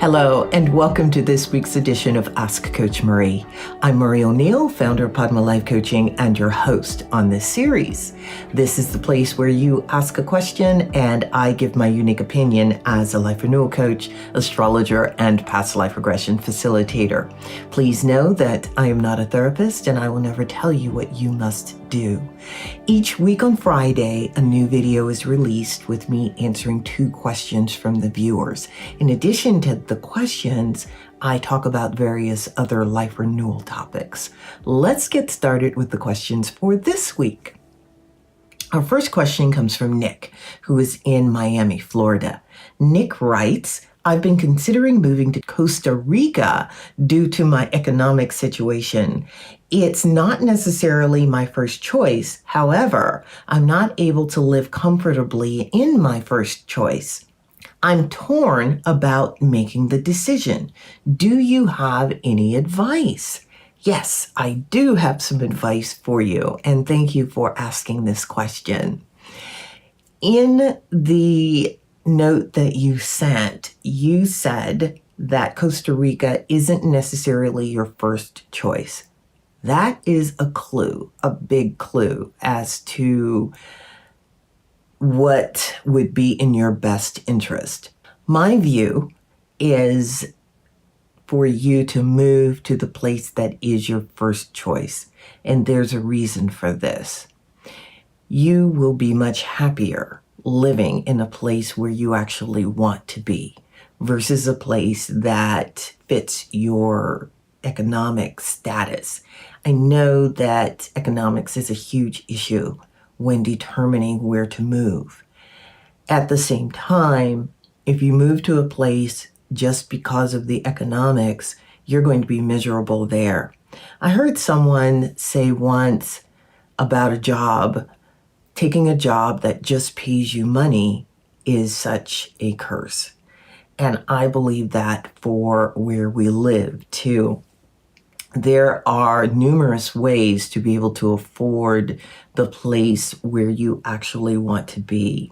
Hello, and welcome to this week's edition of Ask Coach Marie. I'm Marie O'Neill, founder of Padma Life Coaching and your host on this series. This is the place where you ask a question and I give my unique opinion as a life renewal coach, astrologer, and past life regression facilitator. Please know that I am not a therapist and I will never tell you what you must do. Each week on Friday, a new video is released with me answering 2 questions from the viewers. In addition to the questions, I talk about various other life renewal topics. Let's get started with the questions for this week. Our first question comes from Nick, who is in Miami, Florida. Nick writes, I've been considering moving to Costa Rica due to my economic situation. It's not necessarily my first choice. However, I'm not able to live comfortably in my first choice. I'm torn about making the decision. Do you have any advice? Yes, I do have some advice for you, and thank you for asking this question. In the note that you sent, you said that Costa Rica isn't necessarily your first choice. That is a clue, a big clue as to what would be in your best interest. My view is for you to move to the place that is your first choice, and there's a reason for this. You will be much happier living in a place where you actually want to be versus a place that fits your economic status. I know that economics is a huge issue when determining where to move. At the same time, if you move to a place just because of the economics, you're going to be miserable there. I heard someone say once about a job, taking a job that just pays you money is such a curse. And I believe that for where we live too. There are numerous ways to be able to afford the place where you actually want to be.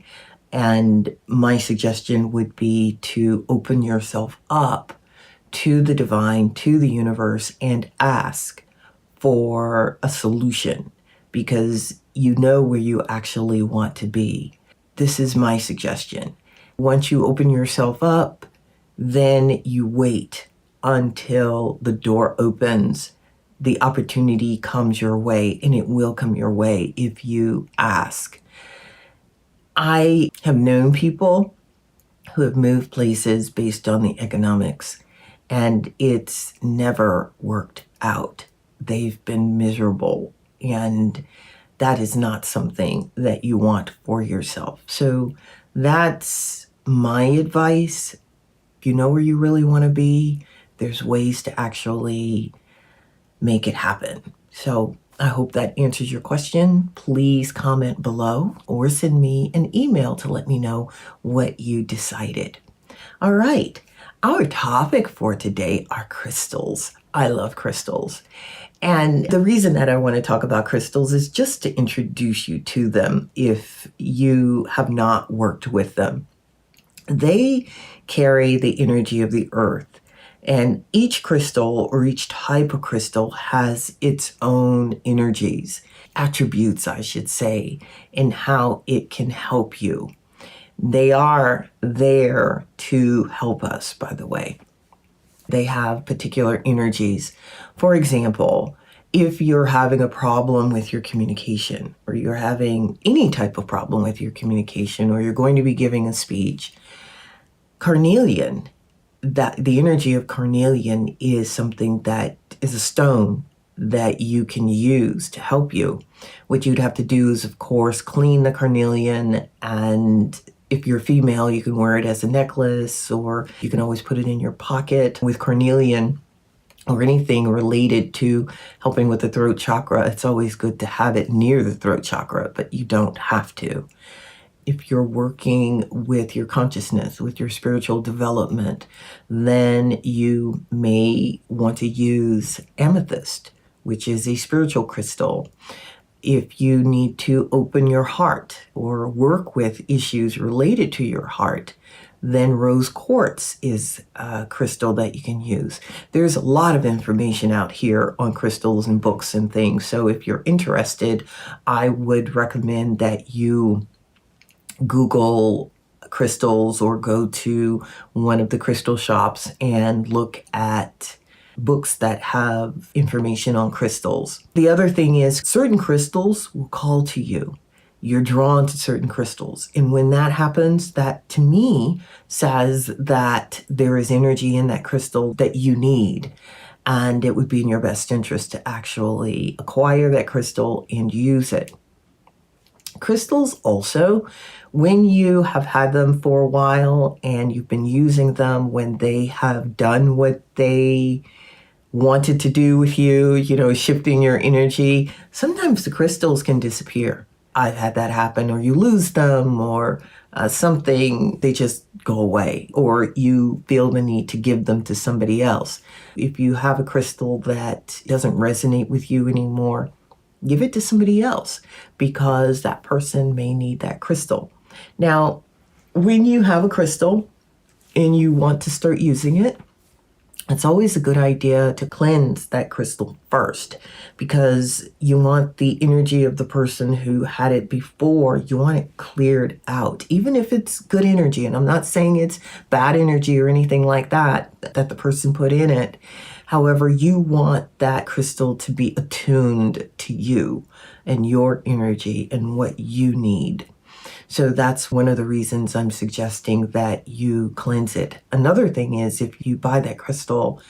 And my suggestion would be to open yourself up to the divine, to the universe, and ask for a solution because you know where you actually want to be. This is my suggestion. Once you open yourself up, then you wait until the door opens, the opportunity comes your way, and it will come your way if you ask. I have known people who have moved places based on the economics, and it's never worked out. They've been miserable, and that is not something that you want for yourself. So that's my advice. If you know where you really want to be, there's ways to actually make it happen. So I hope that answers your question. Please comment below or send me an email to let me know what you decided. All right, our topic for today are crystals. I love crystals. And the reason that I want to talk about crystals is just to introduce you to them if you have not worked with them. They carry the energy of the earth. And each crystal or each type of crystal has its own energies, attributes, I should say, and how it can help you. They are there to help us, by the way. They have particular energies. For example, if you're having a problem with your communication, or you're having any type of problem with your communication, or you're going to be giving a speech, carnelian, that the energy of carnelian is something that is a stone that you can use to help you. What you'd have to do is, of course, clean the carnelian, and if you're female, you can wear it as a necklace, or you can always put it in your pocket. With carnelian or anything related to helping with the throat chakra, it's always good to have it near the throat chakra, but you don't have to. If you're working with your consciousness, with your spiritual development, then you may want to use amethyst, which is a spiritual crystal. If you need to open your heart or work with issues related to your heart, then rose quartz is a crystal that you can use. There's a lot of information out here on crystals and books and things. So if you're interested, I would recommend that you Google crystals or go to one of the crystal shops and look at books that have information on crystals. The other thing is certain crystals will call to you. You're drawn to certain crystals. And when that happens, that to me says that there is energy in that crystal that you need. And it would be in your best interest to actually acquire that crystal and use it. Crystals also, when you have had them for a while and you've been using them, when they have done what they wanted to do with you, shifting your energy, sometimes the crystals can disappear. I've had that happen, or you lose them, or something, they just go away, or you feel the need to give them to somebody else. If you have a crystal that doesn't resonate with you anymore, give it to somebody else, because that person may need that crystal. Now, when you have a crystal and you want to start using it, it's always a good idea to cleanse that crystal first, because you want the energy of the person who had it before, you want it cleared out, even if it's good energy. And I'm not saying it's bad energy or anything like that the person put in it. However, you want that crystal to be attuned to you and your energy and what you need. So that's one of the reasons I'm suggesting that you cleanse it. Another thing is, if you buy that crystal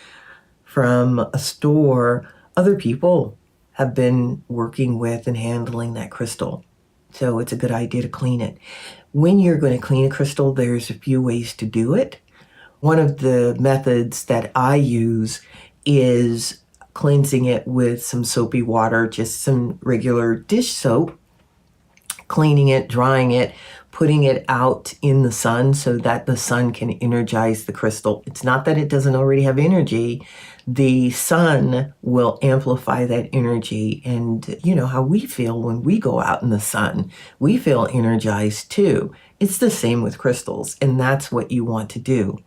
from a store, other people have been working with and handling that crystal. So it's a good idea to clean it. When you're going to clean a crystal, there's a few ways to do it. One of the methods that I use is cleansing it with some soapy water, just some regular dish soap, cleaning it, drying it, putting it out in the sun so that the sun can energize the crystal. It's not that it doesn't already have energy. The sun will amplify that energy. And you know how we feel when we go out in the sun. We feel energized too. It's the same with crystals, and that's what you want to do.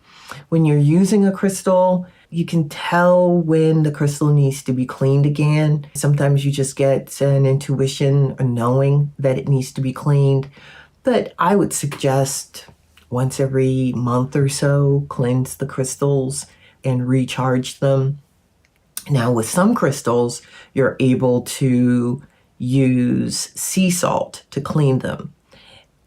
When you're using a crystal, you can tell when the crystal needs to be cleaned again. Sometimes you just get an intuition, a knowing that it needs to be cleaned. But I would suggest once every month or so, cleanse the crystals and recharge them. Now, with some crystals, you're able to use sea salt to clean them.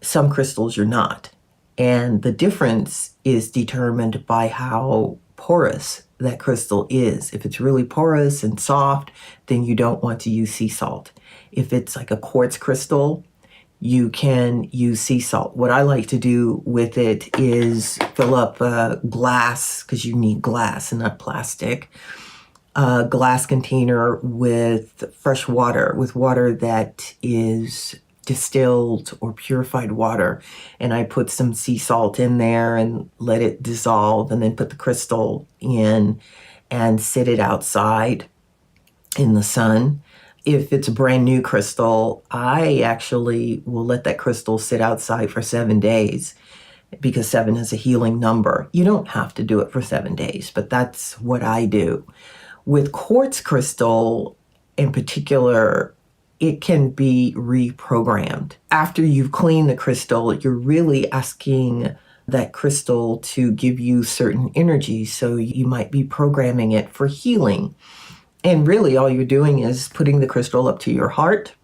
Some crystals you're not. And the difference is determined by how porous that crystal is. If it's really porous and soft, then you don't want to use sea salt. If it's like a quartz crystal, you can use sea salt. What I like to do with it is fill up a glass, because you need glass and not plastic, a glass container with fresh water, with water that is distilled or purified water, and I put some sea salt in there and let it dissolve, and then put the crystal in and sit it outside in the sun. If it's a brand new crystal, I actually will let that crystal sit outside for 7 days, because 7 is a healing number. You don't have to do it for 7 days, but that's what I do. With quartz crystal in particular, it can be reprogrammed. After you've cleaned the crystal, you're really asking that crystal to give you certain energy. So you might be programming it for healing. And really all you're doing is putting the crystal up to your heart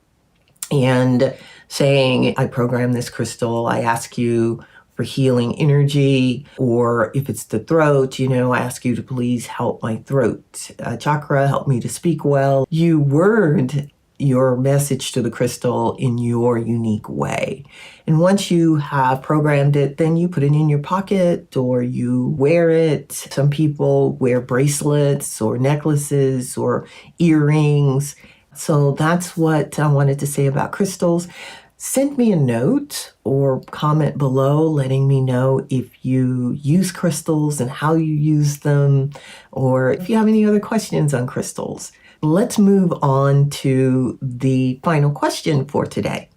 and saying, I program this crystal. I ask you for healing energy. Or if it's the throat, I ask you to please help my throat chakra, help me to speak well. You word your message to the crystal in your unique way. And once you have programmed it, then you put it in your pocket or you wear it. Some people wear bracelets or necklaces or earrings. So that's what I wanted to say about crystals. Send me a note or comment below letting me know if you use crystals and how you use them, or if you have any other questions on crystals. Let's move on to the final question for today.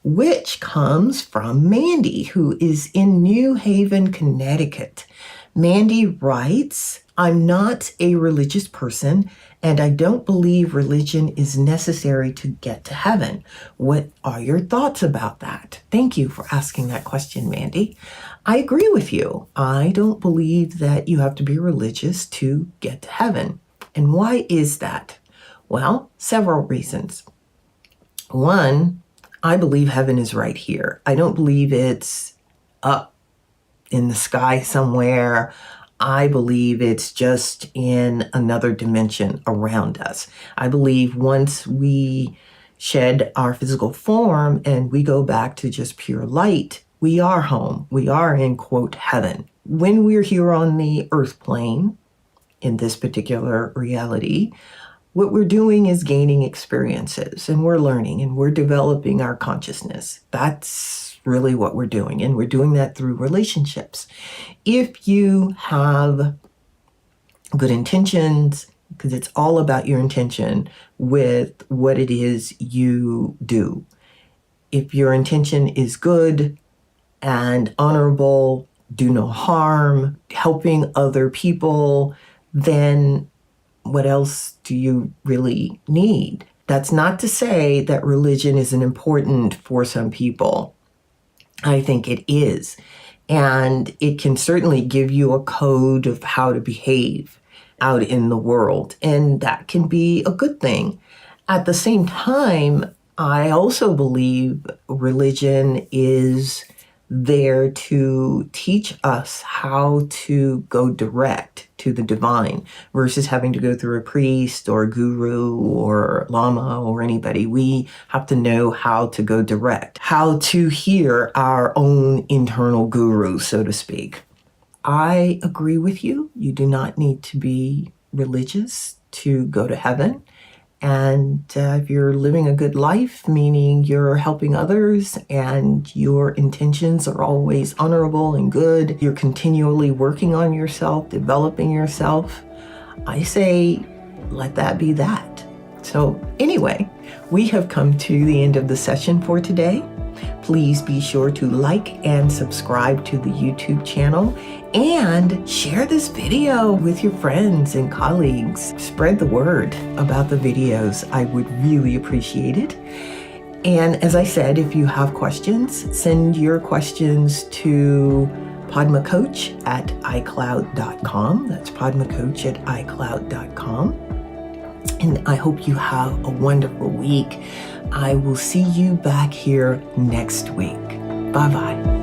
which comes from Mandy, who is in New Haven, Connecticut. Mandy writes, I'm not a religious person, and I don't believe religion is necessary to get to heaven. What are your thoughts about that? Thank you for asking that question, Mandy. I agree with you. I don't believe that you have to be religious to get to heaven. And why is that? Well, several reasons. One, I believe heaven is right here. I don't believe it's up in the sky somewhere. I believe it's just in another dimension around us. I believe once we shed our physical form and we go back to just pure light, we are home. We are in, quote, heaven. When we're here on the earth plane, in this particular reality, what we're doing is gaining experiences, and we're learning, and we're developing our consciousness. That's really what we're doing, and we're doing that through relationships. If you have good intentions, because it's all about your intention with what it is you do. If your intention is good and honorable, do no harm, helping other people, then what else do you really need? That's not to say that religion isn't important for some people. I think it is. And it can certainly give you a code of how to behave out in the world. And that can be a good thing. At the same time, I also believe religion is there to teach us how to go direct to the divine versus having to go through a priest or a guru or lama or anybody. We have to know how to go direct, how to hear our own internal guru, so to speak. I agree with you. You do not need to be religious to go to heaven. And if you're living a good life, meaning you're helping others and your intentions are always honorable and good, you're continually working on yourself, developing yourself, I say, let that be that. So anyway, we have come to the end of the session for today. Please be sure to like and subscribe to the YouTube channel and share this video with your friends and colleagues. Spread the word about the videos. I would really appreciate it. And as I said, if you have questions, send your questions to padmacoach at icloud.com. That's padmacoach at icloud.com. And I hope you have a wonderful week. I will see you back here next week. Bye-bye.